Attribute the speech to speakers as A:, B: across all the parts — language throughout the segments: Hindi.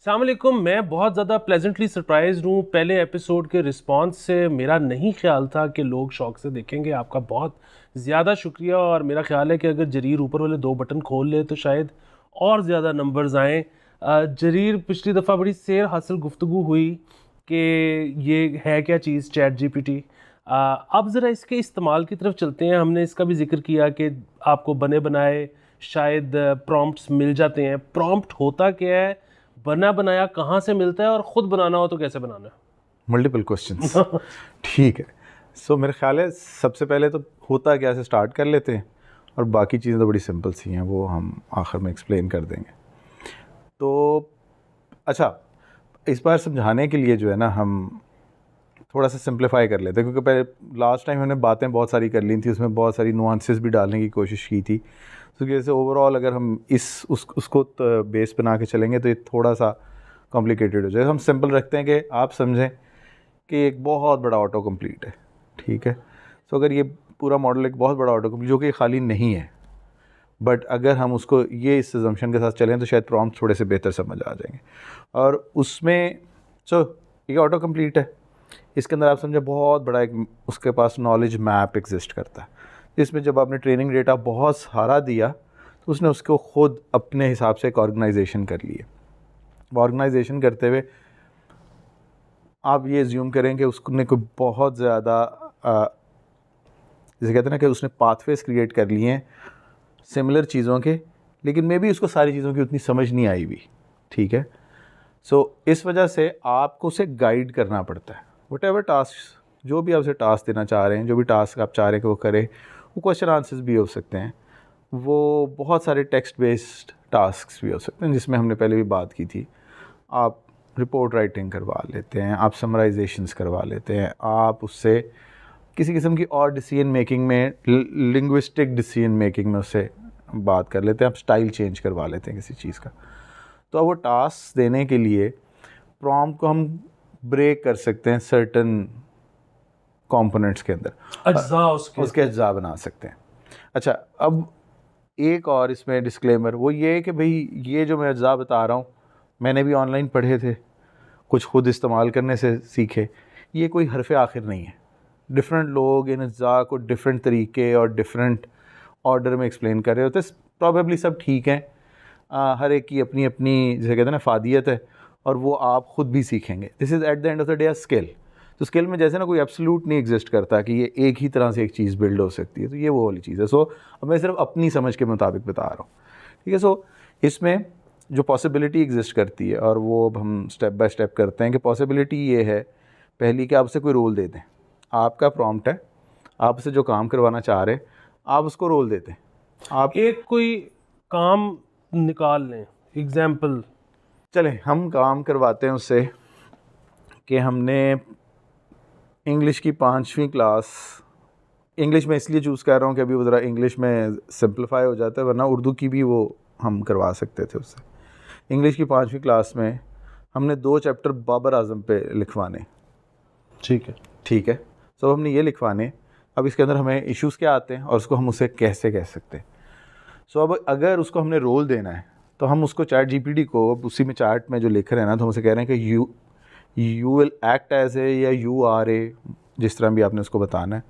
A: अस्सलाम वालेकुम। मैं बहुत ज़्यादा प्लेजेंटली सरप्राइज हूँ। पहले एपिसोड के रिस्पांस से मेरा नहीं ख्याल था कि लोग शौक से देखेंगे। आपका बहुत ज़्यादा शुक्रिया, और मेरा ख्याल है कि अगर जरीर ऊपर वाले 2 बटन खोल ले तो शायद और ज़्यादा नंबर्स आएँ। जरीर, पिछली दफ़ा बड़ी सैर हासिल गुफ्तगू हुई कि ये है क्या चीज़ चैट जीपीटी। अब ज़रा इसके इस्तेमाल की तरफ चलते हैं। हमने इसका भी जिक्र किया कि आपको बने बनाए शायद प्रॉम्प्ट्स मिल जाते हैं। प्रॉम्प्ट होता क्या है, बना बनाया कहाँ से मिलता है, और ख़ुद बनाना हो तो कैसे बनाना है?
B: Multiple questions. ठीक है। सो मेरा ख्याल है सबसे पहले तो होता क्या से स्टार्ट कर लेते हैं, और बाकी चीज़ें तो बड़ी सिंपल सी हैं, वो हम आखिर में एक्सप्लेन कर देंगे। तो अच्छा, इस बार समझाने के लिए जो है ना, हम थोड़ा सा सिंप्लीफाई कर लेते हैं, क्योंकि पहले लास्ट टाइम हमने बातें बहुत सारी कर ली थी, उसमें बहुत सारी नुआंसेस भी डालने की कोशिश की थी। तो जैसे ओवरऑल अगर हम उसको बेस बना के चलेंगे तो ये थोड़ा सा कॉम्प्लिकेटेड हो जाएगा। हम सिंपल रखते हैं कि आप समझें कि एक बहुत बड़ा ऑटो कंप्लीट है, ठीक है। तो अगर ये पूरा मॉडल एक बहुत बड़ा ऑटो कंप्लीट जो कि खाली नहीं है, बट अगर हम उसको ये इस अजम्पशन के साथ चलें तो शायद प्रॉम्प्ट थोड़े से बेहतर समझ आ जाएंगे। और उसमें ये ऑटो कंप्लीट है, इसके अंदर आप समझे बहुत बड़ा एक उसके पास नॉलेज मैप एग्जिस्ट करता है, जिसमें जब आपने ट्रेनिंग डेटा बहुत सारा दिया तो उसने उसको खुद अपने हिसाब से एक ऑर्गेनाइजेशन कर लिया। ऑर्गेनाइजेशन करते हुए आप ये ज्यूम करें कि उसने कोई बहुत ज़्यादा जैसे कहते हैं ना कि उसने पाथवेज क्रिएट कर लिए हैं सिमिलर चीज़ों के, लेकिन मे बी उसको सारी चीज़ों की उतनी समझ नहीं आई भी, ठीक है। सो इस वजह से आपको उसे गाइड करना पड़ता है। व्हाटएवर टास्क, जो भी आपसे टास्क देना चाह रहे हैं, जो भी टास्क आप चाह रहे हैं कि वो करे, वो क्वेश्चन आंसर्स भी हो सकते हैं, वो बहुत सारे टेक्स्ट बेस्ड टास्क भी हो सकते हैं, जिसमें हमने पहले भी बात की थी। आप रिपोर्ट राइटिंग करवा लेते हैं, आप समराइजेशंस करवा लेते हैं, आप उससे किसी किस्म की और डिसीजन मेकिंग में, लिंग्विस्टिक डिसीजन मेकिंग में उससे बात कर लेते हैं, आप स्टाइल चेंज करवा लेते हैं किसी चीज़ का। तो अब वो टास्क देने के लिए प्रॉम्प्ट को हम ब्रेक कर सकते हैं सर्टन कंपोनेंट्स के अंदर,
A: अज्जा
B: उसके अज्जा बना सकते हैं। अच्छा, अब एक और इसमें डिस्क्लेमर वो ये है कि भाई ये जो मैं अज्जा बता रहा हूँ मैंने भी ऑनलाइन पढ़े थे, कुछ खुद इस्तेमाल करने से सीखे, ये कोई हरफ आखिर नहीं है। डिफरेंट लोग इन अज्जा को डिफरेंट तरीके और डिफरेंट ऑर्डर में एक्सप्लेन कर रहे होते हैं। प्रॉबेबली सब ठीक हैं, हर एक की अपनी अपनी जैसे कहते हैं ना फादियत है, और वो आप ख़ुद भी सीखेंगे। This is at the end of the day a skill. तो स्किल में जैसे ना कोई एब्सोल्यूट नहीं एग्जिस्ट करता कि ये एक ही तरह से एक चीज़ बिल्ड हो सकती है, तो ये वो वाली चीज़ है। सो अब मैं सिर्फ अपनी समझ के मुताबिक बता रहा हूँ, ठीक है। सो इसमें जो पॉसिबिलिटी एग्जिस्ट करती है, और वो अब हम स्टेप बाय स्टेप करते हैं कि पॉसिबिलिटी ये है, पहली कि आप उसे कोई रोल दे दें। आपका प्रॉम्प्ट है, आप उसे जो काम करवाना चाह रहे हैं आप उसको रोल देते हैं। आप
A: एक कोई काम निकाल लें, एग्जाम्पल।
B: चलें हम काम करवाते हैं उससे कि हमने इंग्लिश की 5वीं क्लास, इंग्लिश में इसलिए चूज़ कर रहा हूँ कि अभी वो ज़रा इंग्लिश में सिंप्लीफाई हो जाता है, वरना उर्दू की भी वो हम करवा सकते थे उससे। इंग्लिश की 5वीं क्लास में हमने 2 चैप्टर बाबर आज़म पे लिखवाने,
A: ठीक है।
B: ठीक है। सो हमने ये लिखवाने। अब इसके अंदर हमें इश्यूज़ क्या आते हैं और उसको हम उसे कैसे कह सकते हैं। सो अब अगर उसको हमने रोल देना है तो हम उसको चैट जीपीटी को उसी में चैट में जो लिख रहे हैं ना, तो हम उसे कह रहे हैं कि you will act as a, या यू आर ए, जिस तरह भी आपने उसको बताना है।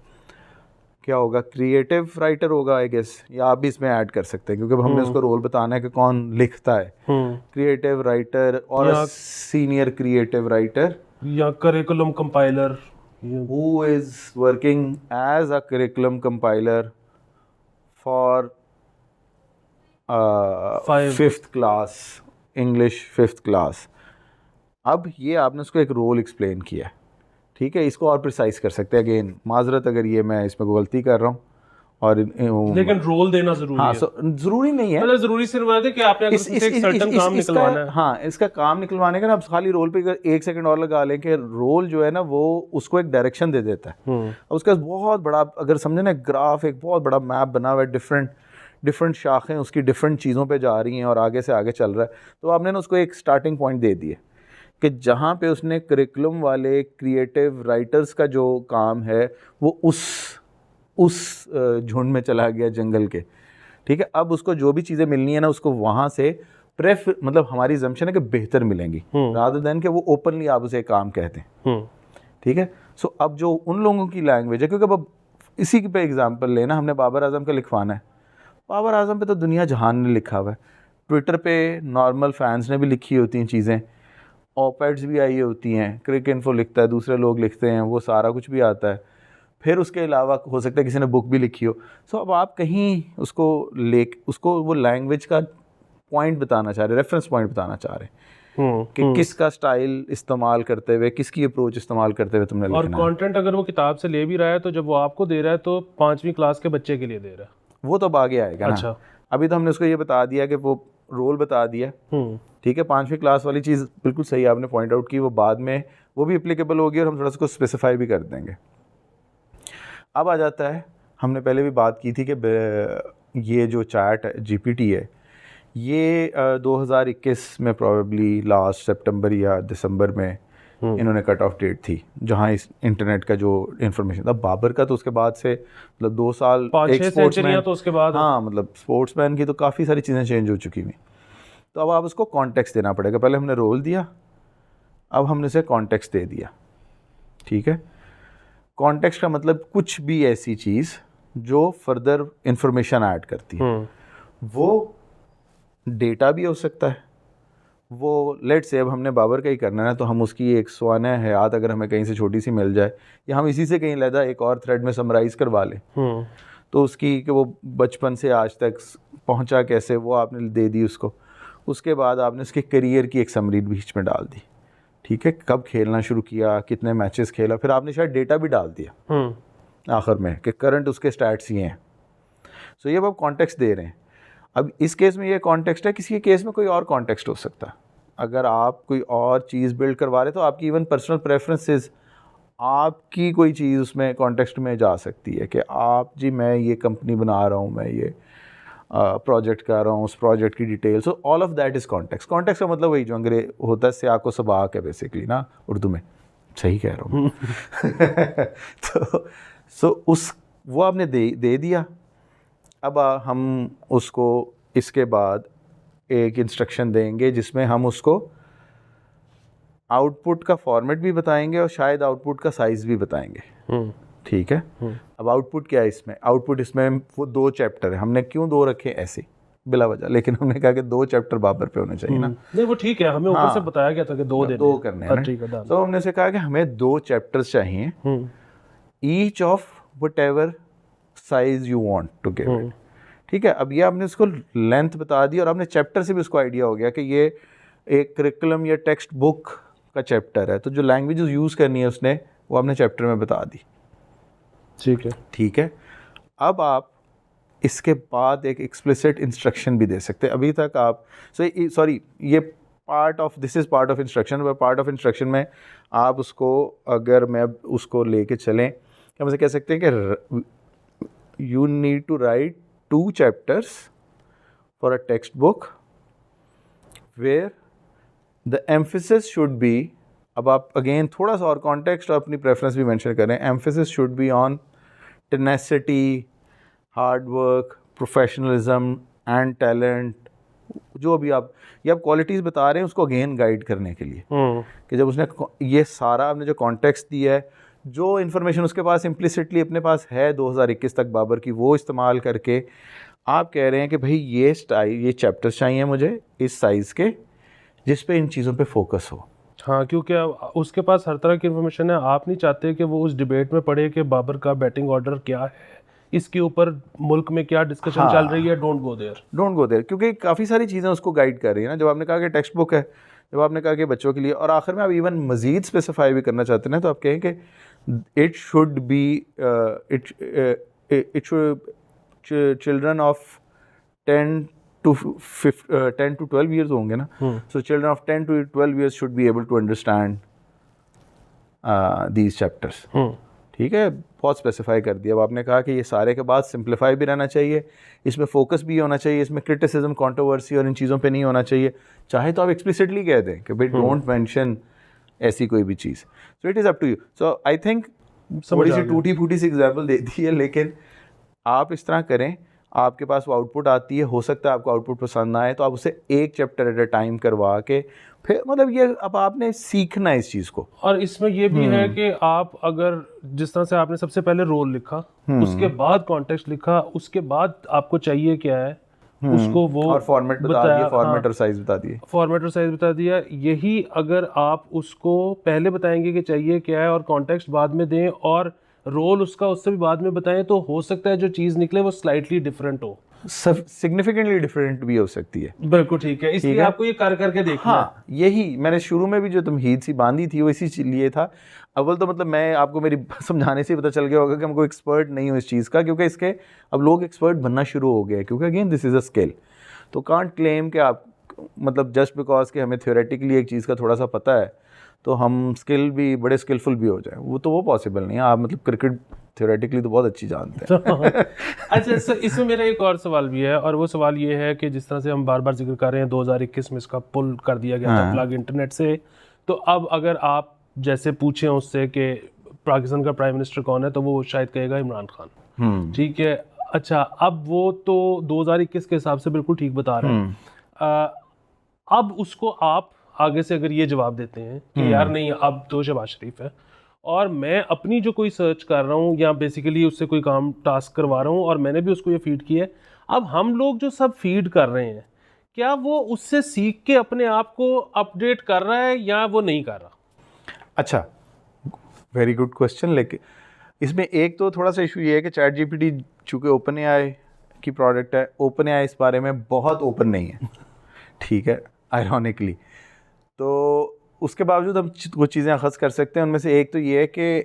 B: क्या होगा, क्रिएटिव राइटर होगा आई गेस, या आप भी इसमें ऐड कर सकते हैं, क्योंकि हमने उसको रोल बताना है कि कौन लिखता है। क्रिएटिव राइटर और सीनियर क्रिएटिव राइटर,
A: या curriculum compiler,
B: who is working as a curriculum compiler for 5th class English 5th class. अब ये आपने उसको एक रोल एक्सप्लेन किया, ठीक है। इसको और प्रिसाइज कर सकते हैं। अगेन माजरत अगर ये मैं इसमें गलती कर रहा हूँ, और
A: लेकिन रोल देना जरूरी
B: हाँ,
A: है।
B: ज़रूरी नहीं है,
A: मतलब ज़रूरी सिर्फ है कि आपने अगर उससे एक सर्टेन काम निकलवाना है।
B: हाँ, इसका काम निकलवाने का ना, आप खाली रोल पे 1 सेकंड और लगा लें कि रोल जो है ना वो उसको एक डायरेक्शन दे देता है। अब उसका बहुत बड़ा, अगर समझे ना, ग्राफ एक बहुत बड़ा मैप बना हुआ है, डिफरेंट शाखें उसकी डिफरेंट चीज़ों पे जा रही हैं और आगे से आगे चल रहा है। तो आपने ना उसको एक स्टार्टिंग पॉइंट दे दिए कि जहाँ पे उसने करिकुलम वाले क्रिएटिव राइटर्स का जो काम है वो उस झुंड में चला गया जंगल के, ठीक है। अब उसको जो भी चीज़ें मिलनी है ना, उसको वहाँ से मतलब हमारी assumption है कि बेहतर मिलेंगी, rather than कि वो ओपनली आप उसे काम कहते हैं, ठीक है। सो अब जो उन लोगों की लैंग्वेज है, क्योंकि अब इसी पे एग्जांपल लेना, हमने बाबर आजम का लिखवाना है, बाबर आजम पे तो दुनिया जहान ने लिखा हुआ है, ट्विटर पे नॉर्मल फैंस ने भी लिखी होती हैं चीज़ें, ऑपेड्स भी आई होती हैं, क्रिक इन्फो लिखता है, दूसरे लोग लिखते हैं, वो सारा कुछ भी आता है। फिर उसके अलावा हो सकता है किसी ने बुक भी लिखी हो। सो अब आप कहीं उसको वो लैंग्वेज का पॉइंट बताना चाह रहे, रेफरेंस पॉइंट बताना चाह रहे कि किसका स्टाइल इस्तेमाल करते हुए, किसकी अप्रोच इस्तेमाल करते हुए तुमने लिखना है।
A: और कंटेंट अगर वो किताब से ले भी रहा है तो जब वो आपको दे रहा है तो 5वीं क्लास के बच्चे के लिए दे रहा है,
B: वो तो अब आगे आएगा ना। अभी तो हमने उसको ये बता दिया कि वो रोल बता दिया, ठीक है। 5वीं क्लास वाली चीज़ बिल्कुल सही आपने पॉइंट आउट की, वो बाद में वो भी एप्लीकेबल होगी और हम थोड़ा सा उसको स्पेसिफाई भी कर देंगे। अब आ जाता है, हमने पहले भी बात की थी कि ये जो चैट GPT है, ये 2021 में प्रोबेबली लास्ट सितंबर या दिसंबर में इन्होंने कट ऑफ डेट थी, जहाँ इस इंटरनेट का जो इन्फॉर्मेशन था। बाबर का तो उसके बाद से मतलब 2 साल,
A: 5-6 सेंचुरियां तो उसके बाद,
B: हाँ, मतलब स्पोर्ट्समैन की तो काफ़ी सारी चीज़ें चेंज हो चुकी हुई। तो अब आप उसको कॉन्टेक्स्ट देना पड़ेगा। पहले हमने रोल दिया, अब हमने उसे कॉन्टेक्स्ट दे दिया, ठीक है। कॉन्टेक्स्ट का मतलब कुछ भी ऐसी चीज़ जो फर्दर इंफॉर्मेशन ऐड करती है। वो डेटा भी हो सकता है, वो लेट्स से अब हमने बाबर का ही करना है तो हम उसकी एक स्वाना हयात अगर हमें कहीं से छोटी सी मिल जाए, या हम इसी से कहीं लहदा एक और थ्रेड में समराइज करवा लें, तो उसकी कि वो बचपन से आज तक पहुंचा कैसे, वो आपने दे दी उसको। उसके बाद आपने उसके करियर की एक समरी बीच में डाल दी, ठीक है, कब खेलना शुरू किया, कितने मैचेस खेला, फिर आपने शायद डेटा भी डाल दिया आखिर में कि करंट उसके स्टैट्स ये हैं। सो ये अब आप कॉन्टेक्स्ट दे रहे हैं। अब इस केस में ये कॉन्टेक्स्ट है, किसी के केस में कोई और कॉन्टेक्स्ट हो सकता है। अगर आप कोई और चीज़ बिल्ड करवा रहे तो आपकी इवन पर्सनल प्रेफरेंसेस, आपकी कोई चीज़ उसमें कॉन्टेक्स्ट में जा सकती है कि आप जी मैं ये कंपनी बना रहा हूँ, मैं ये प्रोजेक्ट कर रहा हूँ, उस प्रोजेक्ट की detail, so all of that is context. Context का मतलब वही जो अंग्रेज होता है, सियाको सबाक है बेसिकली ना, उर्दू में, सही कह रहा हूँ तो वो आपने दे दिया। अब हम उसको इसके बाद एक इंस्ट्रक्शन देंगे जिसमें हम उसको आउटपुट का फॉर्मेट भी बताएंगे और शायद आउटपुट का साइज़ भी बताएंगे, ठीक है। अब आउटपुट क्या है इसमें? आउटपुट इसमें वो 2 चैप्टर है। हमने क्यों 2 रखे ऐसे बिला वजह, लेकिन हमने कहा कि 2 चैप्टर बाबर पे होने चाहिए ना।
A: नहीं वो ठीक है, हमें ऊपर से बताया गया था कि 2
B: करने हैं, तो हमने से कहा कि हमें 2 चैप्टर्स चाहिए, each of whatever size you want to give, ठीक है। अब ये आपने उसको लेंथ बता दी और आपने चैप्टर से भी उसको आइडिया हो गया कि ये एक करिकुलम या टेक्स्ट बुक का चैप्टर है, तो जो लैंग्वेजेस यूज़ करनी है उसने वो आपने चैप्टर में बता दी, ठीक है। अब आप इसके बाद एक एक्सप्लिसिट इंस्ट्रक्शन भी दे सकते हैं। अभी तक आप ये this is part of instruction. Part of instruction में आप उसको, अगर मैं उसको लेके चलें, हम उसे कह सकते हैं कि you need to write 2 chapters for a textbook where the emphasis should be, अब आप अगेन थोड़ा सा और कॉन्टेक्स्ट और अपनी प्रेफरेंस भी मेंशन करें, emphasis should be on tenacity, hard work, professionalism and talent। जो अभी आप क्वालिटीज़ बता रहे हैं उसको अगेन गाइड करने के लिए कि जब उसने ये सारा आपने जो कॉन्टेक्स्ट दिया है, जो इन्फॉर्मेशन उसके पास इम्प्लिसिटली अपने पास है 2021 तक बाबर की, वो इस्तेमाल करके आप कह रहे हैं कि भाई ये चैप्टर्स चाहिए मुझे इस साइज़ के, जिस पे इन चीज़ों पे फोकस हो।
A: हाँ, क्योंकि उसके पास हर तरह की इन्फॉर्मेशन है। आप नहीं चाहते कि वो उस डिबेट में पढ़े कि बाबर का बैटिंग ऑर्डर क्या है, इसके ऊपर मुल्क में क्या डिस्कशन चल रही है। डोंट गो देयर, क्योंकि
B: काफ़ी सारी चीज़ें उसको गाइड कर रही है ना। जब आपने कहा कि टेक्स्ट बुक है, जब आपने कहा कि बच्चों के लिए, और आखिर में आप इवन मज़ीद स्पेसिफाई भी करना चाहते हैं तो आप कहें कि it should be it should children of 10 to 12 years होंगे ना, so children of 10 to 12 years should be able to understand these chapters, ठीक है। बहुत स्पेसिफाई कर दिया। अब आपने कहा कि ये सारे के बाद सिंप्लीफाई भी रहना चाहिए, इसमें फोकस भी होना चाहिए, इसमें क्रिटिसिज्म, कंट्रोवर्सी और इन चीज़ों पे नहीं होना चाहिए। चाहे तो आप एक्सप्लिसिटली कह दें कि भाई डोंट मेंशन ऐसी कोई भी चीज़। So it is up to you. So I think थोड़ी सी टूटी फूटी सी एग्जाम्पल दे दी है, लेकिन आप इस तरह करें, आपके पास वो आउटपुट आती है, हो सकता है आपको आउटपुट पसंद ना आए तो आप उसे एक चैप्टर एट अ टाइम करवा के फिर मतलब ये अब आपने सीखना है इस चीज़ को।
A: और इसमें ये भी है कि आप अगर जिस तरह से आपने सबसे पहले रोल लिखा, उसके बाद कॉन्टेक्स्ट लिखा, उसके बाद आपको चाहिए क्या है उसको वो
B: और फॉर्मेट बता
A: बताया,
B: दिए, फॉर्मेट
A: हाँ,
B: और साइज बता दिए,
A: फॉर्मेट और साइज बता दिया। यही अगर आप उसको पहले बताएंगे कि चाहिए क्या है और कॉन्टेक्स्ट बाद में दें और रोल उसका उससे भी बाद में बताएं, तो हो सकता है जो चीज़ निकले वो स्लाइटली डिफरेंट हो,
B: सिग्निफिकेंटली डिफरेंट भी हो सकती है।
A: बिल्कुल ठीक है। इसलिए आपको ये कर के देखना है।
B: हाँ, यही मैंने शुरू में भी जो तमहीद सी बांधी थी वो इसी लिए था। अव्वल तो मतलब मैं आपको मेरी समझाने से ही पता चल गया होगा कि हम कोई एक्सपर्ट नहीं हूँ इस चीज़ का, क्योंकि इसके अब लोग एक्सपर्ट बनना शुरू हो गए, क्योंकि again this is a skill. तो कांट क्लेम कि आप मतलब जस्ट बिकॉज कि हमें थ्योरेटिकली एक चीज़ का थोड़ा सा पता है तो हम स्किल भी बड़े स्किलफुल भी हो जाए, वो पॉसिबल नहीं है। आप मतलब क्रिकेट थ्योरेटिकली तो बहुत अच्छी जानते हैं।
A: अच्छा, इसमें मेरा एक और सवाल भी है, और वो सवाल ये है कि जिस तरह से हम बार बार जिक्र कर रहे हैं 2021 में इसका पुल कर दिया गया था प्लग इंटरनेट से, तो अब अगर आप जैसे पूछें उससे कि पाकिस्तान का प्राइम मिनिस्टर कौन है, तो वो शायद कहेगा इमरान खान, ठीक है। अच्छा, अब वो तो 2021 के हिसाब से बिल्कुल ठीक बता रहे हैं। अब उसको आप आगे से अगर ये जवाब देते हैं कि यार नहीं, अब तो शहबाज शरीफ है, और मैं अपनी जो कोई सर्च कर रहा हूँ या बेसिकली उससे कोई काम टास्क करवा रहा हूँ और मैंने भी उसको ये फीड किया है, अब हम लोग जो सब फीड कर रहे हैं, क्या वो उससे सीख के अपने आप को अपडेट कर रहा है या वो नहीं कर रहा?
B: अच्छा, वेरी गुड क्वेश्चन। लेकिन इसमें एक तो थोड़ा सा इशू ये है कि चैट जीपीटी चूँकि ओपन एआई की प्रोडक्ट है, ओपन एआई इस बारे में बहुत ओपन नहीं है, ठीक है, आयरॉनिकली। तो उसके बावजूद हम कुछ चीज़ें अखज़ कर सकते हैं। उनमें से एक तो ये है कि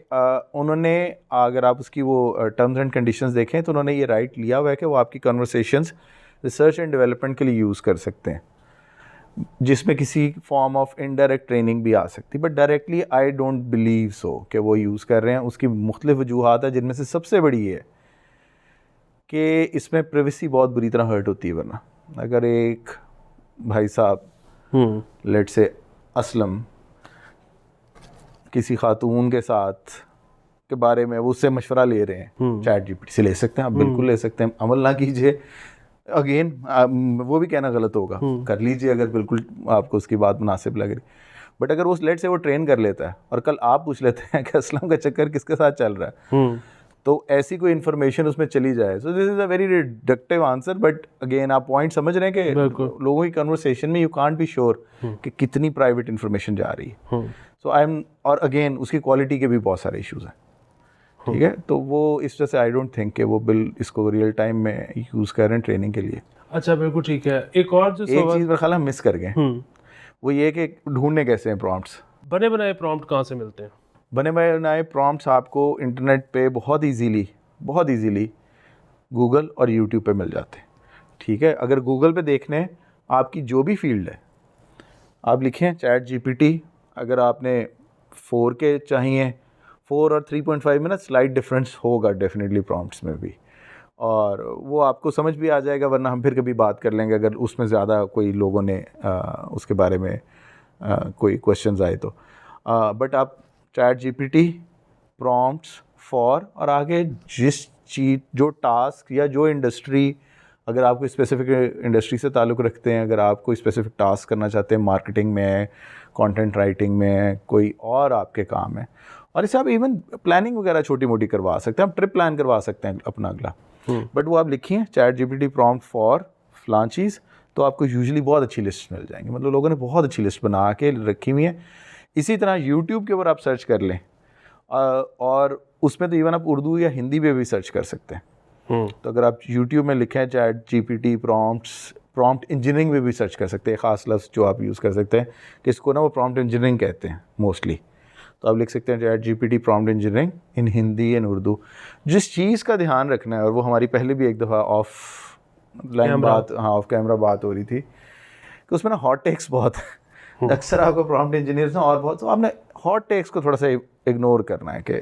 B: उन्होंने, अगर आप उसकी वो टर्म्स एंड कंडीशंस देखें तो उन्होंने ये राइट लिया हुआ है कि वो आपकी कन्वर्सेशंस रिसर्च एंड डेवलपमेंट के लिए यूज़ कर सकते हैं, जिसमें किसी फॉर्म ऑफ इनडायरेक्ट ट्रेनिंग भी आ सकती है। But directly I don't believe so कि वो यूज़ कर रहे हैं। उसकी मुख्तलिफ वजूहात है, जिनमें से सबसे बड़ी ये है कि इसमें प्राइवेसी बहुत बुरी तरह हर्ट होती है। वरना अगर एक भाई साहब लेट से असलम किसी खातून के साथ के बारे में वो उससे मशवरा ले रहे हैं, चैट जीपीटी से ले सकते हैं, आप बिल्कुल ले सकते हैं, अमल ना कीजिए। अगेन वो भी कहना गलत होगा, कर लीजिए अगर बिल्कुल आपको उसकी बात मुनासिब लग रही। बट अगर वो लेट से वो ट्रेन कर लेता है और कल आप पूछ लेते हैं कि असलम का चक्कर किसके साथ चल रहा है, तो ऐसी कोई इन्फॉर्मेशन उसमें चली जाए, so this is a very reductive answer. But again आप पॉइंट समझ रहे हैं कि लोगों की कन्वर्सेशन में यू कांट बी श्योर कि कितनी प्राइवेट इन्फॉर्मेशन जा रही है। सो आई एम, और अगेन उसकी क्वालिटी के भी बहुत सारे इश्यूज हैं, ठीक है। तो वो इस वजह से आई डोंट थिंक कि वो बिल इसको रियल टाइम में यूज़ कर रहे हैं ट्रेनिंग के लिए।
A: अच्छा, बिल्कुल ठीक है। एक और जो
B: एक चीज़ मेरे ख्याल हम मिस कर गए, वो ये कि ढूंढने कैसे हैं प्रॉम्प्ट्स।
A: बने बनाए प्रॉम्प्ट कहाँ से मिलते हैं?
B: बने बनाए प्रॉम्प्ट्स आपको इंटरनेट पे बहुत इजीली गूगल और यूट्यूब पे मिल जाते हैं, ठीक है। अगर गूगल पे देखने हैं आपकी जो भी फील्ड है, आप लिखें चैट जीपीटी, अगर आपने 4K चाहिए, 4 और 3.5 में ना स्लाइट डिफरेंस होगा डेफिनेटली प्रॉम्प्ट्स में भी, और वो आपको समझ भी आ जाएगा। वरना हम फिर कभी बात कर लेंगे अगर उसमें ज़्यादा कोई लोगों ने उसके बारे में कोई क्वेश्चंस आए तो। बट आप चैट जीपीटी प्रॉम्प्ट्स फॉर, और आगे जिस चीज़ जो टास्क या जो इंडस्ट्री, अगर आप कोई स्पेसिफिक इंडस्ट्री से ताल्लुक़ रखते हैं, अगर आप कोई स्पेसिफिक टास्क करना चाहते हैं, मार्केटिंग में, कंटेंट राइटिंग में, कोई और आपके काम है, और इससे आप इवन प्लानिंग वगैरह छोटी मोटी करवा सकते हैं, आप ट्रिप प्लान करवा सकते हैं अपना अगला। बट वो आप लिखिए चैट जीपीटी प्रॉम्प्ट फॉर फलां चीज़, तो आपको यूजुअली बहुत अच्छी लिस्ट मिल जाएंगी। मतलब लोगों ने बहुत अच्छी लिस्ट बना के रखी हुई है। इसी तरह यूट्यूब के ऊपर आप सर्च कर लें, और उसमें तो इवन आप उर्दू या हिंदी में भी सर्च कर सकते हैं। तो अगर आप यूट्यूब में लिखें चैट जीपीटी प्रॉम्प्ट इंजीनियरिंग में भी सर्च कर सकते हैं। ख़ास लफ्ज़ जो आप यूज़ कर सकते हैं कि इसको ना वो प्रॉम्प्ट इंजीनियरिंग कहते हैं मोस्टली, तो आप लिख सकते हैं chat GPT prompt engineering in Hindi and Urdu. जिस चीज़ का ध्यान रखना है, और वो हमारी पहले भी एक दफ़ा ऑफ कैमरा बात हो रही थी कि उसमें ना हॉट टेक्स बहुत है। अक्सर आपको प्रॉम्प्ट इंजीनियर्स ना और बहुत, तो आपने हॉट टेक्स को थोड़ा सा इग्नोर करना है कि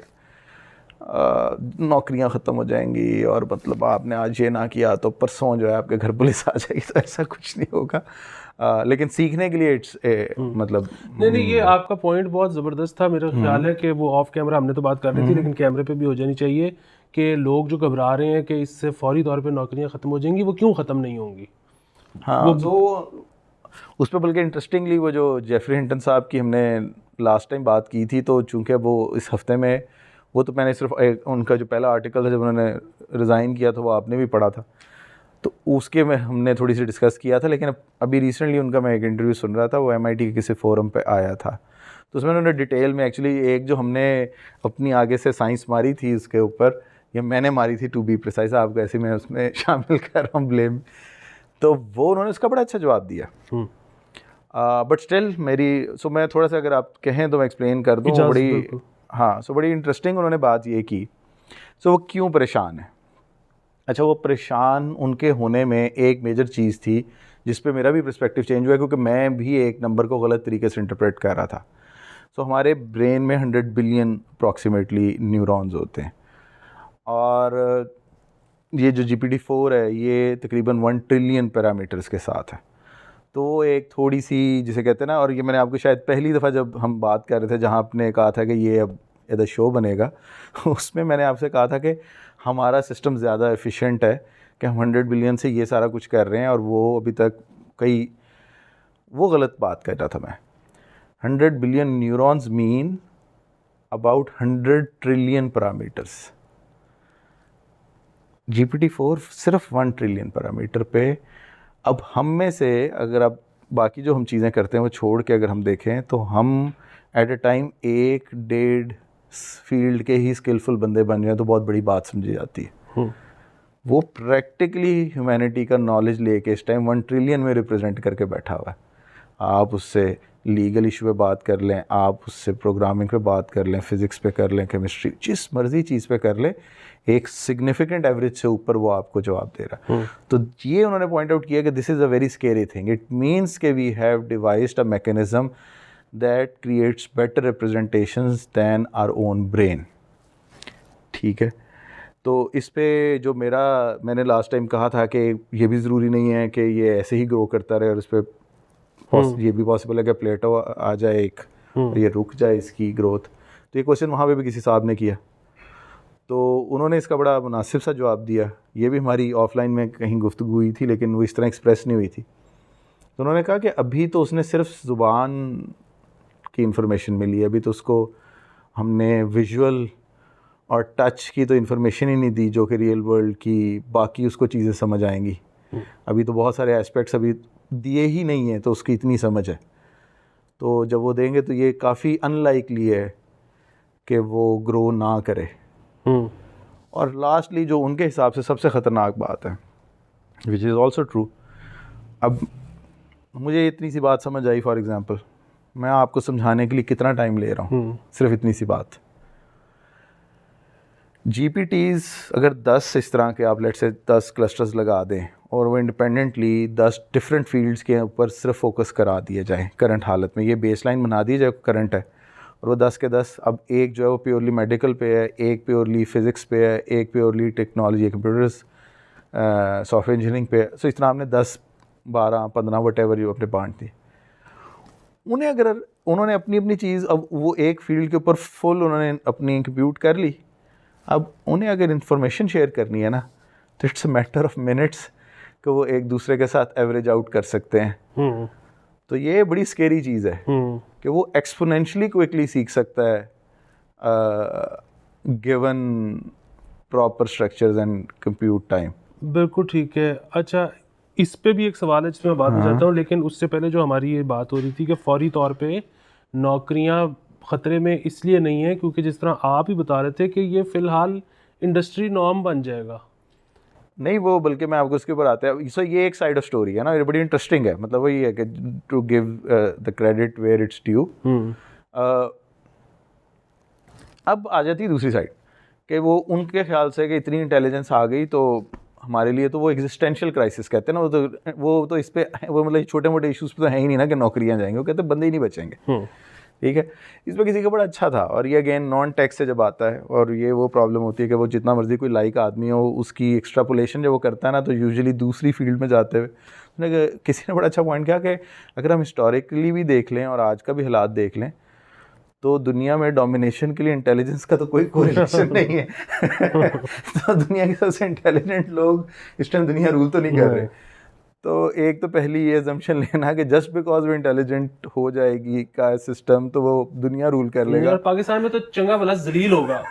B: नौकरियां ख़त्म हो जाएंगी, और मतलब आपने आज ये ना किया तो परसों जो है आपके घर पुलिस आ जाएगी, तो ऐसा कुछ नहीं होगा। लेकिन सीखने के लिए इट्स मतलब
A: नहीं, ये आपका पॉइंट बहुत ज़बरदस्त था। मेरा ख्याल है कि वो ऑफ कैमरा हमने तो बात कर रही थी, लेकिन कैमरे पे भी हो जानी चाहिए कि लोग जो घबरा रहे हैं कि इससे फौरी तौर पे नौकरियां ख़त्म हो जाएंगी, वो क्यों ख़त्म नहीं होंगी?
B: हाँ, तो उस पर बल्कि इंटरेस्टिंगली वो जो जेफरी हिंटन साहब की हमने लास्ट टाइम बात की थी, तो चूंकि वो इस हफ्ते में, वो तो मैंने सिर्फ उनका जो पहला आर्टिकल था जब उन्होंने रिज़ाइन किया था वो आपने भी पढ़ा था, तो उसके में हमने थोड़ी सी डिस्कस किया था। लेकिन अभी रिसेंटली उनका मैं एक इंटरव्यू सुन रहा था, वो MIT के किसी फोरम पे आया था, तो उसमें उन्होंने डिटेल में एक्चुअली एक जो हमने अपनी आगे से साइंस मारी थी उसके ऊपर, या मैंने मारी थी टू बी प्रिसाइज, आपको ऐसे मैं उसमें शामिल कर रहा हूँ ब्लेम, तो वो उन्होंने उसका बड़ा अच्छा जवाब दिया। बट स्टिल सो मैं थोड़ा सा अगर आप कहें तो मैं एक्सप्लेन कर दूँ बड़ी। हाँ, सो बड़ी इंटरेस्टिंग उन्होंने बात ये की। सो वो क्यों परेशान है? अच्छा, वो परेशान उनके होने में एक मेजर चीज़ थी जिस पे मेरा भी पर्सपेक्टिव चेंज हुआ, क्योंकि मैं भी एक नंबर को गलत तरीके से इंटरप्रेट कर रहा था। सो हमारे ब्रेन में 100 बिलियन अप्रॉक्सीमेटली न्यूरॉन्स होते हैं, और ये जो GPT-4 है ये तकरीबन 1 ट्रिलियन पैरामीटर्स के साथ है। तो एक थोड़ी सी जिसे कहते हैं ना, और ये मैंने आपको शायद पहली दफ़ा जब हम बात कर रहे थे जहाँ आपने कहा था कि ये अब एद शो बनेगा उसमें मैंने आपसे कहा था कि हमारा सिस्टम ज़्यादा एफिशिएंट है कि हम 100 बिलियन से ये सारा कुछ कर रहे हैं, और वो अभी तक वो गलत बात कर रहा था मैं। 100 billion neurons mean about 100 trillion parameters. GPT-4 सिर्फ 1 ट्रिलियन पैरामीटर पे। अब हम में से अगर आप बाकी जो हम चीज़ें करते हैं वो छोड़ के अगर हम देखें, तो हम एट अ टाइम 1-1.5 फील्ड के ही स्किलफुल बंदे बन रहे हैं, तो बहुत बड़ी बात समझी जाती है। वो प्रैक्टिकली ह्यूमैनिटी का नॉलेज लेके इस टाइम 1 ट्रिलियन में रिप्रेजेंट करके बैठा हुआ है। आप उससे लीगल इशू पे बात कर लें, आप उससे प्रोग्रामिंग पे बात कर लें, फिज़िक्स पे कर लें, केमिस्ट्री, जिस मर्जी चीज़ पे कर लें, एक सिग्निफिकेंट एवरेज से ऊपर वो आपको जवाब दे रहा है। तो ये उन्होंने पॉइंट आउट किया कि this is a very scary thing. It means कि we have devised a mechanism that creates better representations than our own brain. ठीक है, तो इस पे जो मैंने लास्ट टाइम कहा था कि ये भी ज़रूरी नहीं है कि ये ऐसे ही ग्रो करता रहे, और इस पर ये भी पॉसिबल है कि प्लेटो आ जाए एक, और ये रुक जाए इसकी ग्रोथ। तो ये क्वेश्चन वहाँ पे भी किसी साहब ने किया, तो उन्होंने इसका बड़ा मुनासिब सा जवाब दिया। ये भी हमारी ऑफलाइन में कहीं गुफ्तगू हुई थी, लेकिन वो इस तरह एक्सप्रेस नहीं हुई थी। तो उन्होंने कहा कि अभी तो उसने सिर्फ ज़ुबान की इंफॉर्मेशन मिली है, अभी तो उसको हमने विजुअल और टच की तो इन्फॉर्मेशन ही नहीं दी जो कि रियल वर्ल्ड की बाकी उसको चीज़ें समझ आएंगी। अभी तो बहुत सारे एस्पेक्ट्स अभी दिए ही नहीं है, तो उसकी इतनी समझ है। तो जब वो देंगे तो ये काफ़ी अनलाइकली है कि वो ग्रो ना करे। और लास्टली जो उनके हिसाब से सबसे ख़तरनाक बात है, विच इज़ ऑल्सो ट्रू, अब मुझे इतनी सी बात समझ आई, फॉर एग्ज़ाम्पल मैं आपको समझाने के लिए कितना टाइम ले रहा हूँ, सिर्फ इतनी सी बात। GPTs अगर 10 इस तरह के आप लेट से 10 क्लस्टर्स लगा दें, और वो इंडिपेंडेंटली 10 डिफरेंट फील्ड्स के ऊपर सिर्फ फोकस करा दिए जाए करंट हालत में, ये बेसलाइन बना दी जाए करंट है, और वो 10 के 10, अब एक जो है वो प्योरली मेडिकल पे है, एक प्योरली फिज़िक्स पे है, एक purely technology computers software engineering पे है। सो इस तरह हमने 10, 12, 15 वट एवर अपने बांट दी। उन्हें अगर उन्होंने अपनी अपनी चीज़, अब वो एक फील्ड के ऊपर फुल उन्होंने अपनी कंप्यूट कर ली, अब उन्हें अगर इंफॉर्मेशन शेयर करनी है ना, तो it's a matter of minutes कि वो एक दूसरे के साथ एवरेज आउट कर सकते हैं। तो ये बड़ी स्केरी चीज़ है कि वो एक्सपोनेंशियली क्विकली सीख सकता है given proper structures and compute time.
A: बिल्कुल ठीक है। अच्छा, इस पे भी एक सवाल है जिसमें बात में जाता हूँ, लेकिन उससे पहले जो हमारी ये बात हो रही थी कि फौरी तौर पे नौकरियां ख़तरे में इसलिए नहीं है क्योंकि जिस तरह आप ही बता रहे थे कि ये फ़िलहाल इंडस्ट्री नॉर्म बन जाएगा।
B: नहीं, वो बल्कि मैं आपको उसके ऊपर आता है। सो ये एक साइड ऑफ स्टोरी है ना, ये बड़ी इंटरेस्टिंग है। मतलब वही है कि to give the credit where it's due. अब आ जाती है दूसरी साइड कि वो उनके ख्याल से कि इतनी इंटेलिजेंस आ गई तो हमारे लिए तो वो एग्जिस्टेंशियल क्राइसिस कहते हैं ना, वो तो इस पे वो मतलब छोटे मोटे इश्यूज पे तो है ही नहीं ना कि नौकरियां जाएंगी, वो कहते हैं बंदे ही नहीं बचेंगे। ठीक है, इस पर किसी का बड़ा अच्छा था। और ये अगेन नॉन टेक से जब आता है, और ये वो प्रॉब्लम होती है कि वो जितना मर्जी कोई लाइक आदमी हो, उसकी एक्स्ट्रापोलेशन जब वो करता है ना, तो यूजुअली दूसरी फील्ड में जाते हुए किसी ने बड़ा अच्छा पॉइंट किया कि अगर हम हिस्टोरिकली भी देख लें और आज का भी हालात देख लें, तो दुनिया में डोमिनेशन के लिए इंटेलिजेंस का तो कोई कोरिलेशन नहीं है। तो दुनिया के सबसे इंटेलिजेंट लोग इस टाइम दुनिया रूल तो नहीं कर रहे। तो एक तो पहली ये अजम्पशन लेना कि जस्ट बिकॉज वो इंटेलिजेंट हो जाएगी का सिस्टम तो वो दुनिया रूल कर लेगा।
A: और पाकिस्तान में तो चंगा भला जलील होगा।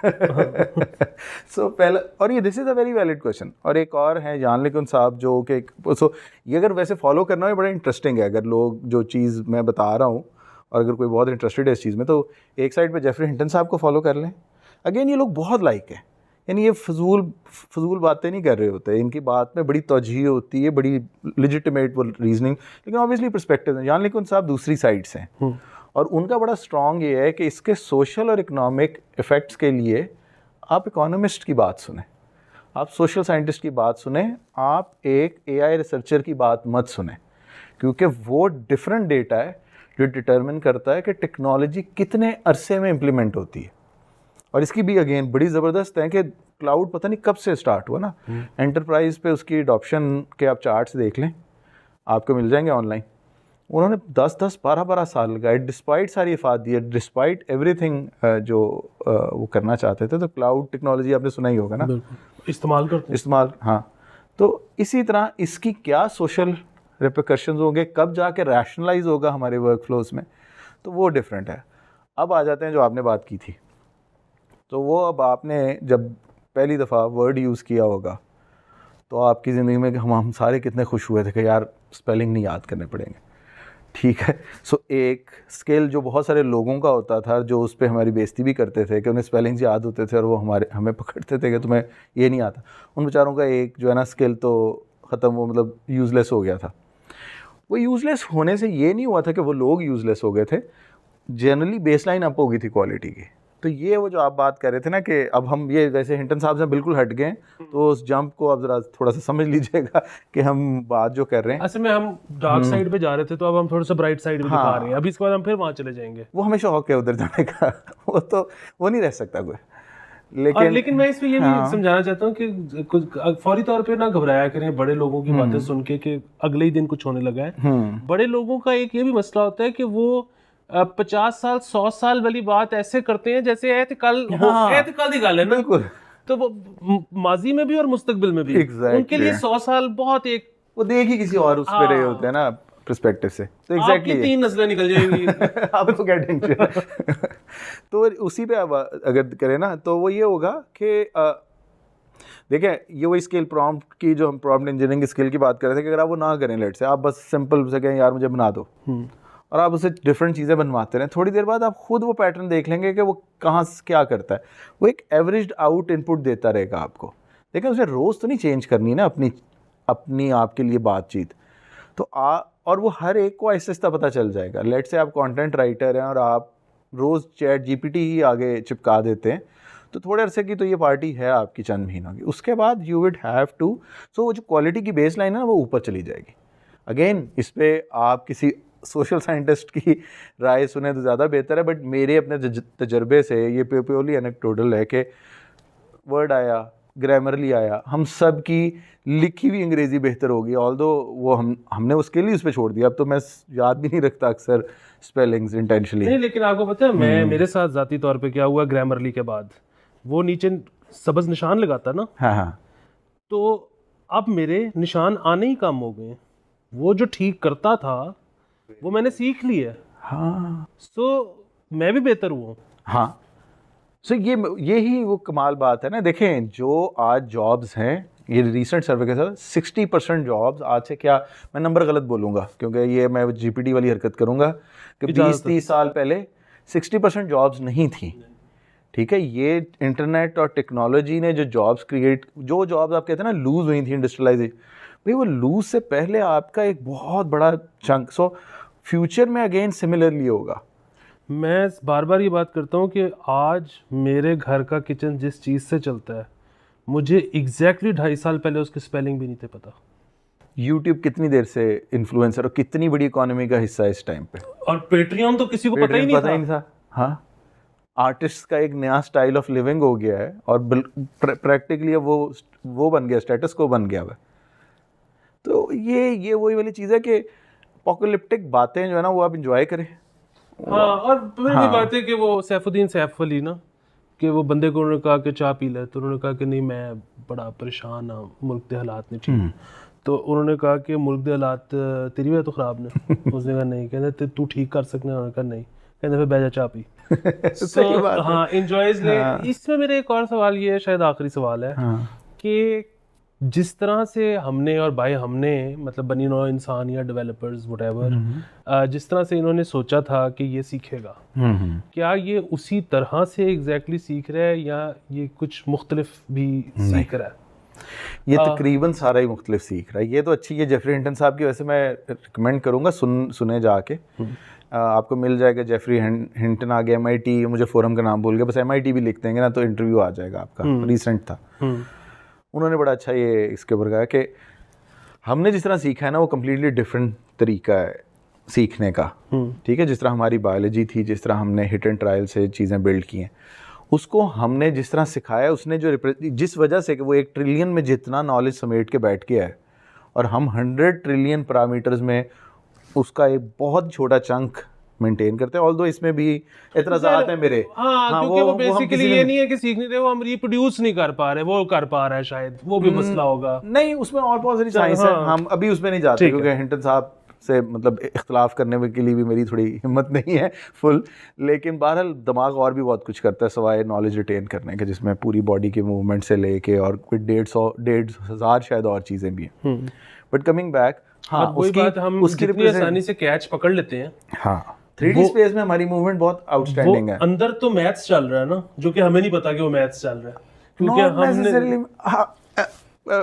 B: सो पहला, और ये this is a very valid question. और एक और है जान लेकिन साहब जो कि सो ये अगर वैसे फॉलो करना है बड़ा इंटरेस्टिंग है। अगर लोग जो चीज़ मैं बता रहा हूँ और अगर कोई बहुत इंटरेस्टेड है इस चीज़ में तो एक साइड पे जेफरी हिंटन साहब को फॉलो कर लें। अगेन ये लोग बहुत लाइक है, यानी ये फजूल बातें नहीं कर रहे होते, इनकी बात में बड़ी तवज्जो होती है, बड़ी लेजिटिमेट वो रीजनिंग, लेकिन ऑब्वियसली पर्सपेक्टिव हैं। जान लेकिन साहब दूसरी साइड से हैं और उनका बड़ा स्ट्रॉन्ग ये है कि इसके सोशल और इकोनॉमिक इफ़ेक्ट्स के लिए आप इकोनॉमिस्ट की बात सुने, आप सोशल साइंटिस्ट की बात सुने, आप एक AI रिसर्चर की बात मत सुने, क्योंकि वो डिफरेंट डेटा है जो डिटरमिन करता है कि टेक्नोलॉजी कितने अरसे में इम्प्लीमेंट होती है। और इसकी भी अगेन बड़ी ज़बरदस्त है कि क्लाउड पता नहीं कब से स्टार्ट हुआ ना, एंटरप्राइज पे उसकी अडॉप्शन के आप चार्ट्स देख लें, आपको मिल जाएंगे ऑनलाइन। उन्होंने 10-10, 12-12 साल लगाए डिस्पाइट सारी इफ़ाद दी, डिस्पाइट एवरीथिंग जो वो करना चाहते थे। तो क्लाउड टेक्नोलॉजी आपने सुना ही होगा ना,
A: इस्तेमाल करते हैं।
B: इस्तेमाल, हाँ। तो इसी तरह इसकी क्या सोशल रिपरकशंस होंगे, कब जाके रैशनलाइज होगा हमारे वर्क फ्लोज में, तो वो डिफरेंट है। अब आ जाते हैं जो आपने बात की थी, तो वो अब आपने जब पहली दफ़ा वर्ड यूज़ किया होगा तो आपकी ज़िंदगी में हम सारे कितने खुश हुए थे कि यार स्पेलिंग नहीं याद करने पड़ेंगे, ठीक है। सो एक स्किल जो बहुत सारे लोगों का होता था, जो उस पर हमारी बेइज्जती भी करते थे कि उन्हें स्पेलिंग्स याद होते थे और वो हमें पकड़ते थे कि तुम्हें ये नहीं आता, उन बेचारों का एक जो है ना स्किल तो ख़त्म, वो मतलब यूज़लेस हो गया था। वो यूज़लेस होने से ये नहीं हुआ था कि वो लोग यूज़लेस हो गए थे, जनरली बेसलाइन अप हो गई थी क्वालिटी की। तो ये वो जो आप बात कर रहे थे ना कि अब हम ये वैसे हिंटन साहब से बिल्कुल हट गए, तो उस जंप को आप ज़रा थोड़ा सा समझ लीजिएगा कि हम बात जो कर रहे हैं
A: असल में हम डार्क साइड पे जा रहे थे, तो अब हम थोड़ा सा ब्राइट साइड भी दिखा रहे हैं। अभी इसके बाद हम फिर वहाँ चले जाएंगे।
B: वो हमें शौक है उधर जाने का, वो नहीं रह सकता कोई।
A: लेकिन मैं इसमें ये भी समझाना चाहता हूँ कि कुछ फौरी तौर पे ना घबराया करें बड़े लोगों की बातें सुन के कि अगले ही दिन कुछ होने लगा है। बड़े लोगों का एक ये भी मसला होता है कि वो 50 साल 100 साल वाली बात ऐसे करते हैं जैसे एतिकल दी गल है ना।
B: बिल्कुल।
A: तो वो माजी में भी और मुस्तकबिल में भी उनके लिए 100 साल बहुत एक
B: वो देख ही किसी और उस पे रहे होते हैं ना पर्सपेक्टिव से। तो एग्जैक्टली
A: 3 नस्लें निकल जाएंगी।
B: आपको क्या टेंशन। तो उसी पे अब अगर करें ना तो वो ये होगा कि देखें, ये वही स्किल प्रॉम्प्ट की जो हम प्रॉम्प्ट इंजीनियरिंग की स्किल की बात कर रहे थे कि अगर आप वो ना करें, लेट से आप बस सिंपल से कहें यार मुझे बना दो, और आप उससे डिफरेंट चीज़ें बनवाते रहें, थोड़ी देर बाद आप खुद वो पैटर्न देख लेंगे कि वो कहाँ क्या करता है। वो एक एवरेज आउट इनपुट देता रहेगा आपको। लेकिन उसे रोज़ तो नहीं चेंज करनी ना अपनी आपके लिए बातचीत। तो और वो हर एक को आहिस्ता आहिस्ता पता चल जाएगा। लेट से आप कंटेंट राइटर हैं और आप रोज़ चैट GPT ही आगे चिपका देते हैं, तो थोड़े अरसे की तो ये पार्टी है आपकी, चंद महीनों की। उसके बाद यू विड हैव टू, सो वो जो क्वालिटी की बेस लाइन है ना वो ऊपर चली जाएगी। अगेन इस पर आप किसी सोशल साइंटिस्ट की राय सुने तो ज़्यादा बेहतर है, बट मेरे अपने तजर्बे से ये प्योरली एनेक्डोटल है कि वर्ड आया, ग्रामरली आया, हम सब की लिखी हुई अंग्रेज़ी बेहतर होगी, ऑल्दो वो हमने उसके लिए उस पर छोड़ दिया। अब तो मैं याद भी नहीं रखता अक्सर स्पेलिंग्स इंटेंशनली।
A: नहीं, लेकिन आपको पता है मेरे साथ ज़ाती तौर पे क्या हुआ, ग्रामरली के बाद वो नीचे सबज निशान लगाता ना,
B: हाँ,
A: तो अब मेरे निशान आने ही कम हो गए। वो जो ठीक करता था वो मैंने सीख लिया।
B: हाँ,
A: सो मैं भी बेहतर हुआ।
B: हाँ, सो ये ही वो कमाल बात है ना। देखें, जो आज जॉब्स हैं, ये रिसेंट सर्वे के साथ 60% जॉब्स आज से, क्या मैं नंबर गलत बोलूँगा क्योंकि ये मैं GPT वाली हरकत करूँगा कि 20-30 साल पहले 60% जॉब्स नहीं थी, ठीक है। ये इंटरनेट और टेक्नोलॉजी ने जो जॉब्स आप कहते हैं ना लूज़ हुई थी इंडस्ट्रियलाइजेशन, भाई वो लूज़ से पहले आपका एक बहुत बड़ा चंक, सो फ्यूचर में अगेन सिमिलरली होगा।
A: मैं बार बार ये बात करता हूँ कि आज मेरे घर का किचन जिस चीज़ से चलता है, मुझे एग्जैक्टली 2.5 साल पहले उसकी स्पेलिंग भी नहीं थे पता।
B: यूट्यूब कितनी देर से इन्फ्लुएंसर और कितनी बड़ी इकोनॉमी का हिस्सा है इस टाइम पे,
A: और पेट्रियन तो किसी को पता ही नहीं था।
B: हाँ, आर्टिस्ट का एक नया स्टाइल ऑफ लिविंग हो गया है और प्रैक्टिकली वो बन गया, स्टेटस को बन गया है। तो ये वही वाली चीज़ है कि अपोकलिप्टिक बातें जो है ना वो आप इंजॉय करें,
A: हाँ, और फिर भी बात है कि वो सैफुद्दीन सैफ अली ना, कि वो बंदे को उन्होंने कहा कि चाय पी ले, तो उन्होंने कहा कि नहीं मैं बड़ा परेशान हाँ, मुल्क के हालात नहीं ठीक। तो उन्होंने कहा कि मुल्क के हालात तेरी वजह तो ख़राब ने। उसने कहा नहीं, कहते तू ठीक कर सकना। उन्होंने कहा नहीं, कहते फिर बैजा चाय पी।
B: सही बात है।
A: हाँ, इंजॉयज ले। इसमें मेरा एक और सवाल ये है, शायद आखिरी सवाल है, कि जिस तरह से हमने और भाई हमने मतलब बनी नौ इंसान या डेवलपर्स व्हाटएवर, जिस तरह से इन्होंने सोचा था कि ये सीखेगा, क्या ये उसी तरह से एग्जैक्टली सीख रहा है या ये कुछ मुख्तलिफ भी सीख रहा है?
B: ये तकरीबन सारा ही मुख्तलिफ सीख रहा है। ये तो अच्छी है जेफरी हिंटन साहब की, वैसे मैं रिकमेंड करूँगा सुने जाके। आपको मिल जाएगा जेफरी हिंटन आ गया MIT, मुझे फोरम का नाम भूल गया, बस MIT भी लिख देंगे ना तो इंटरव्यू आ जाएगा आपका, रिसेंट था। उन्होंने बड़ा अच्छा ये इसके ऊपर कहा कि हमने जिस तरह सीखा है ना वो कम्प्लीटली डिफरेंट तरीका है सीखने का। ठीक है, जिस तरह हमारी बायोलॉजी थी, जिस तरह हमने हिट एंड ट्रायल से चीज़ें बिल्ड की हैं, उसको हमने जिस तरह सिखाया, उसने जो जिस वजह से कि वो 1 ट्रिलियन में जितना नॉलेज समेट के बैठ गया है और हम 100 ट्रिलियन पैरामीटर्स में उसका एक बहुत छोटा चंक मेंटेन करते हैं। ऑल्दो इसमें भी एतराज़ात हैं मेरे।
A: हाँ, क्योंकि वो बेसिकली ये नहीं है कि सीख नहीं रहे, वो हम रिप्रोड्यूस नहीं कर पा रहे, वो कर पा रहा है, शायद वो भी मसला होगा।
B: नहीं, उसमें और बहुत सारी साइंस है, हम अभी उसमें नहीं जाते क्योंकि हिंटन साहब से मतलब इख्तलाफ करने के लिए भी मेरी थोड़ी हिम्मत नहीं है फुल। लेकिन बहरहाल दिमाग और भी बहुत कुछ करता है सवाए नॉलेज रिटेन करने के, जिसमें पूरी बॉडी के मूवमेंट से लेके और कोई 150 शायद और चीज़ें भी हैं। बट कमिंग बैक, हाँ
A: उसकी बात हम उसकी आसानी से कैच पकड़ लेते हैं।
B: हाँ, 3D स्पेस में हमारी मूवमेंट बहुत आउटस्टैंडिंग है।
A: अंदर तो मैथ्स चल रहा है ना, जो कि हमें नहीं पता कि वो मैथ्स चल रहा है, क्योंकि हमने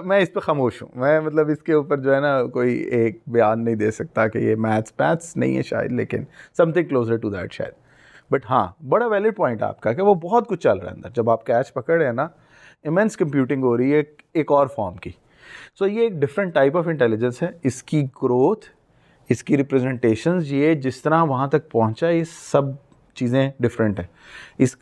B: मैं इस पे खामोश हूँ। मैं मतलब इसके ऊपर जो है ना कोई एक बयान नहीं दे सकता कि ये मैथ्स नहीं है शायद, लेकिन समथिंग क्लोजर टू दैट शायद। बट हाँ, बड़ा वैलिड पॉइंट है आपका कि वो बहुत कुछ चल रहा है अंदर। जब आप कैच पकड़ रहे हैं ना, इमेंस कंप्यूटिंग हो रही है एक और फॉर्म की। सो ये एक डिफरेंट टाइप ऑफ इंटेलिजेंस है। इसकी ग्रोथ, इसकी रिप्रेजेंटेशंस, ये जिस तरह वहाँ तक पहुँचा, ये सब चीज़ें डिफरेंट है।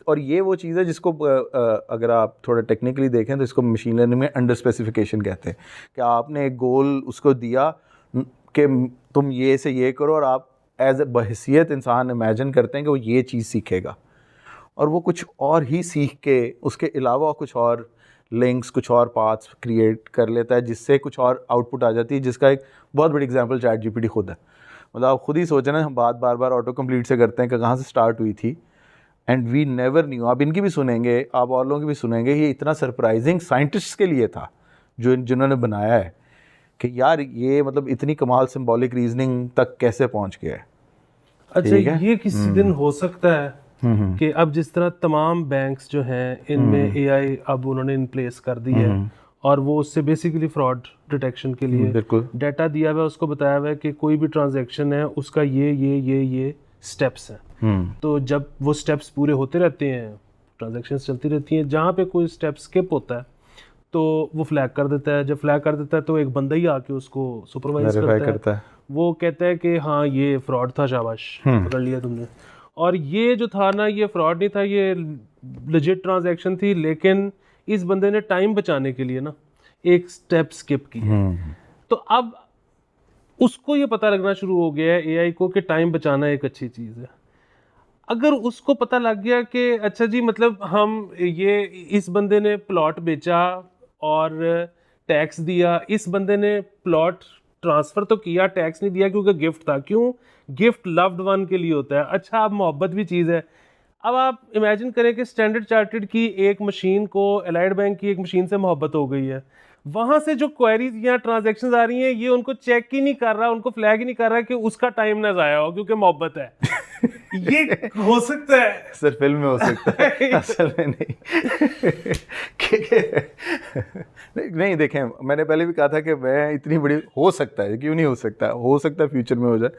B: और ये वो चीज़ है जिसको अगर आप थोड़ा टेक्निकली देखें तो इसको मशीन लर्निंग में अंडर स्पेसिफिकेशन कहते हैं कि आपने एक गोल उसको दिया कि तुम ये से ये करो, और आप एज ए बहसियत इंसान इमेजिन करते हैं कि वो ये चीज़ सीखेगा, और वो कुछ और ही सीख के उसके अलावा कुछ और लिंक्स, कुछ और पाथ्स क्रिएट कर लेता है, जिससे कुछ और आउटपुट आ जाती है। जिसका एक बहुत बड़ी एग्जांपल ChatGPT खुद है। मतलब आप खुद ही सोचें ना, हम बात बार बार ऑटो कंप्लीट से करते हैं कि कहाँ से स्टार्ट हुई थी, एंड वी नेवर न्यू। आप इनकी भी सुनेंगे, आप और लोगों की भी सुनेंगे, ये इतना सरप्राइजिंग साइंटिस्ट के लिए था जिन्होंने बनाया है कि यार ये मतलब इतनी कमाल सिंबॉलिक रीजनिंग तक कैसे पहुँच गया है।
A: अच्छा, ये किसी दिन हो सकता है कि अब जिस तरह तमाम बैंक्स जो हैं इनमें AI अब उन्होंने इन प्लेस कर दी है, और वो उससे बेसिकली फ्रॉड डिटेक्शन के लिए डाटा दिया हुआ है, उसको बताया हुआ है कि कोई भी ट्रांजैक्शन है उसका ये स्टेप्स हैं। तो जब वो स्टेप्स पूरे होते रहते हैं, ट्रांजैक्शंस चलती रहती हैं, जहाँ पे कोई स्टेप स्किप होता है तो वो फ्लैग कर देता है। जब फ्लैग कर देता है तो एक बंदा ही आके उसको सुपरवाइज करता है। वो कहता है कि हाँ ये फ्रॉड था, शाबाश पकड़ लिया तुमने। और ये जो था ना, ये फ्रॉड नहीं था, ये लेजिट ट्रांजैक्शन थी, लेकिन इस बंदे ने टाइम बचाने के लिए ना एक स्टेप स्किप किया। तो अब उसको ये पता लगना शुरू हो गया है AI को कि टाइम बचाना एक अच्छी चीज़ है। अगर उसको पता लग गया कि अच्छा जी, मतलब हम ये इस बंदे ने प्लॉट बेचा और टैक्स दिया, इस बंदे ने प्लॉट ट्रांसफ़र तो किया, टैक्स नहीं दिया क्योंकि गिफ्ट था। क्यों? गिफ्ट लव्ड वन के लिए होता है। अच्छा, अब मोहब्बत भी चीज़ है। अब आप इमेजिन करें कि स्टैंडर्ड चार्टर्ड की एक मशीन को एलाइड बैंक की एक मशीन से मोहब्बत हो गई है। वहाँ से जो क्वेरीज या ट्रांजैक्शंस आ रही हैं, ये उनको चेक ही नहीं कर रहा, उनको फ्लैग ही नहीं कर रहा कि उसका टाइम ना ज़ाया हो, क्योंकि मोहब्बत है। ये हो सकता है
B: सर, फिल्म में हो सकता है, असल में नहीं। नहीं, देखें, मैंने पहले भी कहा था कि मैं इतनी बड़ी हो सकता है, क्यों नहीं हो सकता, हो सकता है फ्यूचर में हो जाए।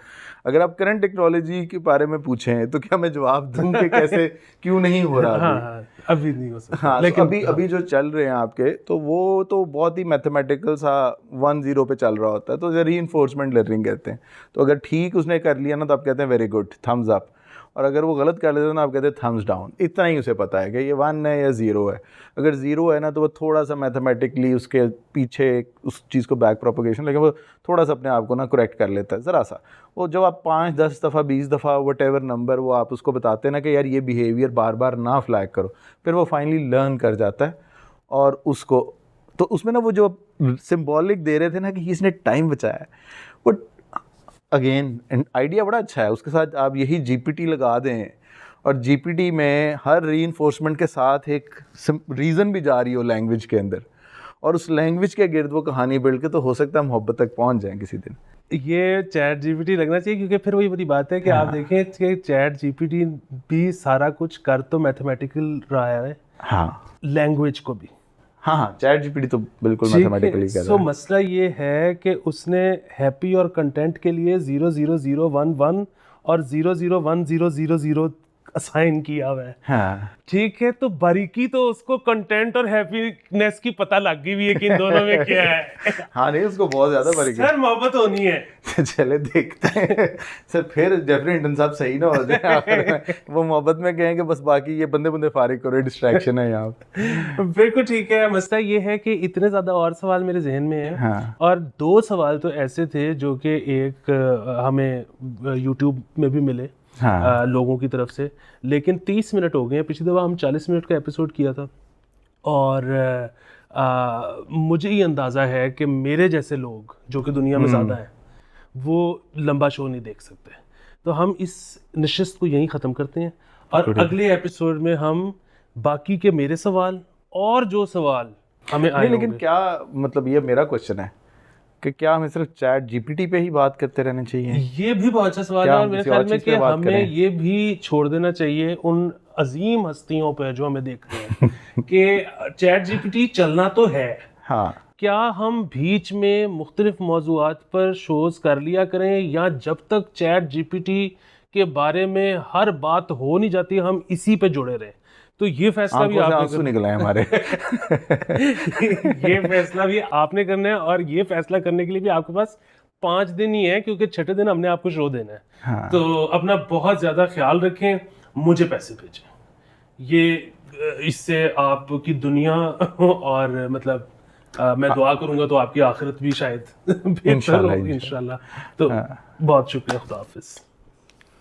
B: अगर आप करंट टेक्नोलॉजी के बारे में पूछें तो क्या मैं जवाब दूं कि कैसे क्यों नहीं हो रहा।
A: हाँ, अभी नहीं हो सकता।
B: हाँ, लेकिन अभी जो चल रहे हैं आपके, तो वो तो बहुत ही मैथमेटिकल सा 1-0 पे चल रहा होता है, तो रीइंफोर्समेंट लर्निंग कहते हैं। तो अगर ठीक उसने कर लिया ना तो आप कहते हैं वेरी गुड, थम्स अप। और अगर वो गलत कर लेते हैं ना आप कहते हैं थम्स डाउन, इतना ही उसे पता है कि ये 1 है या 0 है। अगर 0 है ना तो वो थोड़ा सा मैथमेटिकली उसके पीछे उस चीज़ को बैक प्रोपोगेशन, लेकिन वो थोड़ा सा अपने आप को ना करेक्ट कर लेता है ज़रा सा। वो जब आप 5-10 दफ़ा 20 दफ़ा वटेवर नंबर वो आप उसको बताते हैं ना कि यार ये बिहेवियर बार बार ना फ्लैग करो, फिर वो फाइनली लर्न कर जाता है। और उसको तो उसमें ना वो जो सिंबॉलिक दे रहे थे ना कि इसने टाइम बचाया है, वो अगेन आइडिया बड़ा अच्छा है। उसके साथ आप यही जीपीटी लगा दें और जीपीटी में हर रीइंफोर्समेंट के साथ एक रीज़न भी जा रही हो लैंग्वेज के अंदर, और उस लैंग्वेज के गिर्द वो कहानी बिल्ड के, तो हो सकता है मोहब्बत तक पहुंच जाएं किसी दिन।
A: ये चैट जीपीटी लगना चाहिए, क्योंकि फिर वही बड़ी बात है कि आप देखें कि चैट जीपीटी भी सारा कुछ कर तो मैथमेटिकल रहा है,
B: हाँ
A: लैंग्वेज को भी।
B: हाँ, चैट जीपीटी तो बिल्कुल मैथमेटिकली कर रहा
A: सो
B: है।
A: मसला ये है कि उसने हैप्पी और कंटेंट के लिए 00011 और 0010000 असाइन किया हुआ है।
B: हाँ
A: ठीक है, तो बारीकी तो उसको कंटेंट और हैप्पीनेस की पता लग गई भी है कि इन दोनों में क्या है।
B: हाँ, नहीं उसको बहुत ज़्यादा बारीकी
A: सर मोहब्बत होनी है।
B: चले देखते हैं सर, फिर डेफिनेट इंसाफ सही ना हो जाए आखिर में, वो मोहब्बत में कहें कि बस बाकी ये बंदे फारिग करो, डिस्ट्रैक्शन है यहाँ पे।
A: बिल्कुल ठीक है। मसला ये है कि इतने ज़्यादा और सवाल मेरे जहन में हैं।
B: हाँ।
A: और 2 सवाल तो ऐसे थे जो कि एक हमें यूट्यूब में भी मिले
B: हाँ।
A: लोगों की तरफ से, लेकिन 30 मिनट हो गए हैं। पिछली दफ़ा हम 40 मिनट का एपिसोड किया था और मुझे ये अंदाज़ा है कि मेरे जैसे लोग जो कि दुनिया में ज़्यादा हैं वो लंबा शो नहीं देख सकते। तो हम इस नशिस्त को यहीं ख़त्म करते हैं और अगले एपिसोड में हम बाकी के मेरे सवाल और जो सवाल हमें आए
B: लेकिन
A: होंगे।
B: क्या मतलब, ये मेरा क्वेश्चन है कि क्या हमें सिर्फ चैट जीपीटी पे ही बात करते रहना चाहिए?
A: ये भी बहुत अच्छा सवाल है
B: क्या
A: और
B: हम
A: मेरे
B: किसी
A: ख्याल
B: और
A: में
B: चीज़
A: कि
B: पे बात
A: हमें
B: करें?
A: ये भी छोड़ देना चाहिए उन अजीम हस्तियों पर जो हमें देखते हैं कि चैट जीपीटी चलना तो है,
B: हाँ,
A: क्या हम बीच में मुख्तलिफ मौज़ूआत पर शोज़ कर लिया करें, या जब तक चैट जीपीटी के बारे में हर बात हो नहीं जाती हम इसी पे जुड़े रहें? तो ये फैसला भी आपने
B: आंसू निकले हैं हमारे।
A: ये फैसला भी आपने करना है और ये फैसला करने के लिए भी आपके पास 5 दिन ही है, क्योंकि 6ठे दिन हमने आपको शो देना है।
B: हाँ।
A: तो अपना बहुत ज़्यादा ख्याल रखें, मुझे पैसे भेजें, ये इससे आपकी दुनिया और मतलब मैं दुआ करूंगा तो आपकी आखिरत भी शायद बेहतर होगी इंशाल्लाह। तो बहुत शुक्रिया, खुदा हाफिज़।